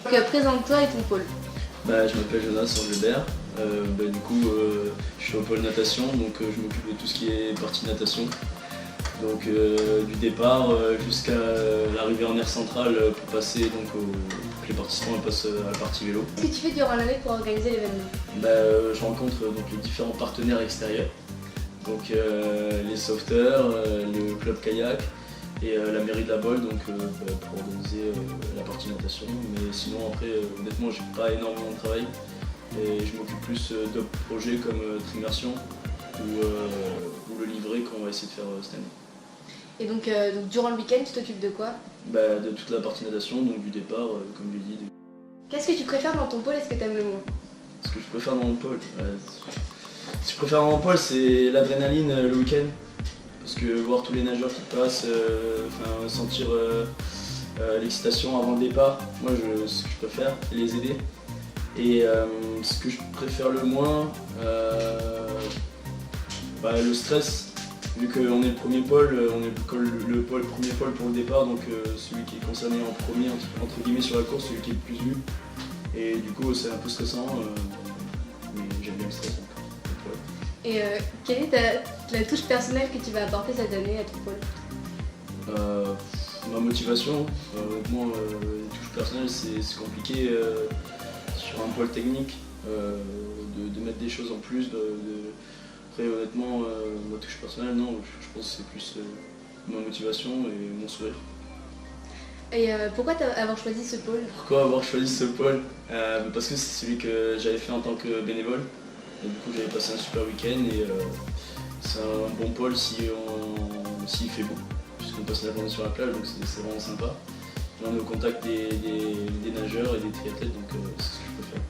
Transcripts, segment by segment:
Présente-toi et ton pôle. Je m'appelle Jonas Angelbert. Je suis au pôle natation, donc je m'occupe de tout ce qui est partie natation. Donc du départ jusqu'à l'arrivée en aire centrale pour passer que les participants passent à la partie vélo. Qu'est-ce que tu fais durant l'année pour organiser l'événement? Je rencontre les différents partenaires extérieurs, donc les sauveteurs, le club kayak et la mairie de la Bolle pour organiser la partie natation. Mais sinon après honnêtement j'ai pas énormément de travail et je m'occupe plus d'autres projets comme Trimmersion ou le livret qu'on va essayer de faire cette année. Et donc durant le week-end tu t'occupes de quoi? De toute la partie natation, donc du départ comme je l'ai dit. Qu'est-ce que tu préfères dans ton pôle et ce que tu aimes le moins? Ce que je préfère dans mon pôle, ce que je préfère dans mon pôle c'est l'adrénaline le week-end. Parce que voir tous les nageurs qui passent, sentir l'excitation avant le départ, moi ce que je préfère, c'est les aider. Et ce que je préfère le moins, le stress, vu qu'on est le premier pôle, on est le premier pôle pour le départ, donc celui qui est concerné en premier entre guillemets sur la course, celui qui est le plus vu. Et du coup c'est un peu stressant, mais j'aime bien le stress. Et quelle est la touche personnelle que tu vas apporter cette année à ton pôle? Ma motivation, honnêtement, les touches personnelles c'est compliqué sur un pôle technique de mettre des choses en plus. Après honnêtement, ma touche personnelle, non, je pense que c'est plus ma motivation et mon sourire. Et pourquoi avoir choisi ce pôle? Pourquoi avoir choisi ce pôle? Parce que c'est celui que j'avais fait en tant que bénévole. Et du coup j'avais passé un super week-end et c'est un bon pôle s'il fait beau, puisqu'on passe la journée sur la plage, donc c'est vraiment sympa. Et on est au contact des nageurs et des triathlètes, donc c'est ce que je préfère.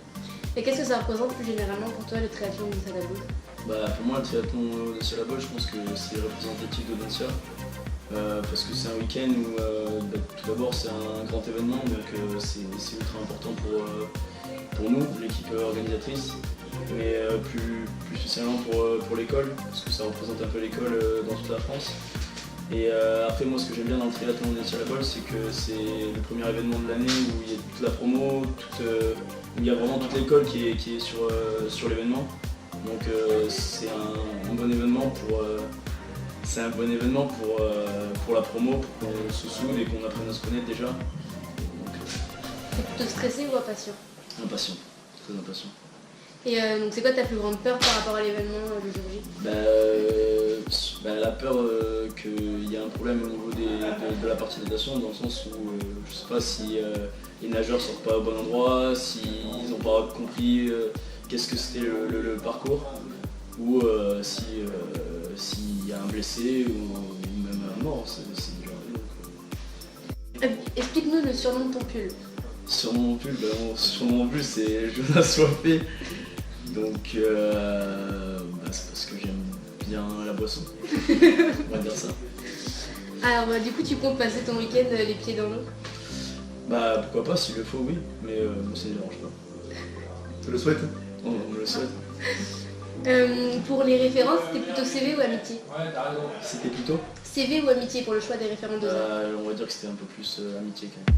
Et qu'est-ce que ça représente plus généralement pour toi le triathlon de Saint-Laboule? Pour moi le triathlon de Saint-Laboule, je pense que c'est représentatif de Nancy. Parce que c'est un week-end où tout d'abord c'est un grand événement, donc c'est ultra important pour nous, l'équipe organisatrice. Mais plus spécialement pour l'école, parce que ça représente un peu l'école dans toute la France. Et après moi ce que j'aime bien dans le triathlon de Saint-Laboule, c'est que c'est le premier événement de l'année où il y a toute la promo, où il y a vraiment toute l'école qui est sur l'événement. Donc c'est un bon événement pour la promo, pour qu'on se soude et qu'on apprenne à se connaître déjà. T'es plutôt stressé ou impatient? Impatient, très impatient. Et donc c'est quoi ta plus grande peur par rapport à l'événement le jour J? La peur qu'il y ait un problème au niveau de la partie natation, dans le sens où je sais pas si les nageurs sortent pas au bon endroit, s'ils n'ont pas compris qu'est-ce que c'était le parcours, ou s'il y a un blessé ou même un mort, c'est dur. Explique-nous le surnom de ton pull. Sur mon pull, mon pull c'est Jonas Soifé. Donc c'est parce que j'aime bien la boisson, on va dire ça. Alors du coup tu comptes passer ton week-end les pieds dans l'eau? Pourquoi pas, s'il le faut oui, mais moi ça ne dérange pas. Tu le souhaites? On le souhaite. Pour les références, c'était plutôt CV ou amitié? C'était plutôt CV ou amitié pour le choix des référents de on va dire que c'était un peu plus amitié quand même.